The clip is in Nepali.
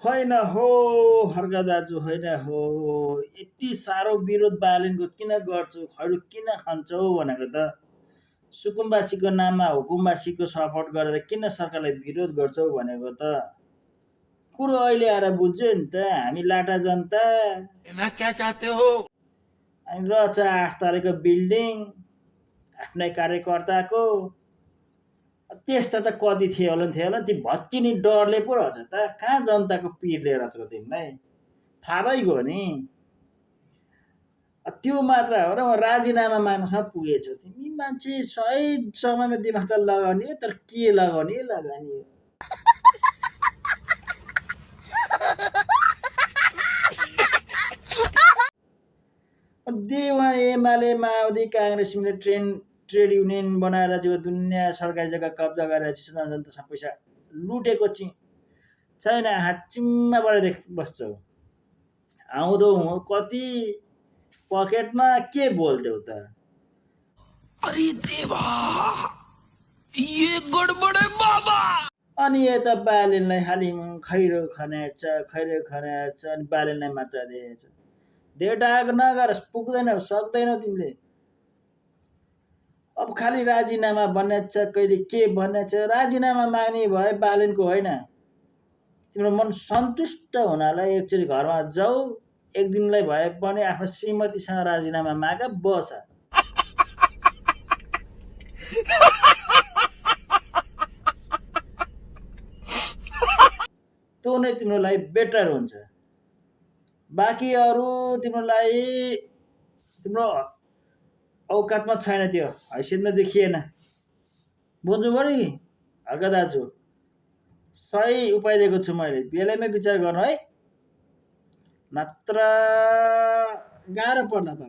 होइन हो हर्का दाजु, होइन हो। यति साह्रो विरोध बालेनको किन गर्छौ, खैरो किन खान्छौ भनेको त। सुकुम्बासीको नाममा हुकुमबासीको सपोर्ट गरेर किन सरकारलाई विरोध गर्छौ भनेको त कुरो अहिले आएर बुझ्यो नि त। हामी लाटा जनता, कहना क्या चाहते हो? हामी रहेछ 8 तलेको बिल्डिङ, आफ्नै कार्यकर्ताको। त्यस्ता त कति थियो होला ती भत्किने डरले पो रहेछ त। कहाँ जनताको पिर लिएर छ तिमीलाई थाहा भइगयो नि। त्यो मात्र हो र राजीनामा माग्नसम्म पुगेछौ तिमी। मान्छे सही समयमा दिमाग त लगाउने, तर के लगाउने लगानी। देवा एमाले माओवादी काङ्ग्रेस ट्रेड युनियन बनाएर चाहिँ दुनियाँ सरकारी जग्गा कब्जा गरेर जनता पैसा लुटेको छैन। हाचिममा बढाइदेख बस्छौ। आउँदो कति पकेटमा के बोल्थ्यौ त। अरे देवा, ये गडबड है बाबा। अनि यता बालेनलाई खालि खैरो खनाएछ अनि बालेनलाई मात्र दिएछ। डेढाग नगर, पुग्दैन, सक्दैनौ तिमीले। अब खालि राजीनामा बन्नेछ, कहिले के बन्नेछ। राजीनामा माग्ने भए बालेनको होइन, तिम्रो मन सन्तुष्ट हुनलाई एकचोटि घरमा जाऊ, एक दिनलाई भए पनि आफ्नो श्रीमतीसँग राजीनामा माग, बस। त्यो नै तिम्रो लागि बेटर हुन्छ। बाँकी अरू तिम्रो लागि तिम्रो औकातमा छैन, त्यो हैसियतमा देखिएन। बुझ्नु पर्यो नि हर्का दाजु। सही उपाय दिएको छु मैले, बेलैमै विचार गर्नु है, नत्र गाह्रो पर्ला त।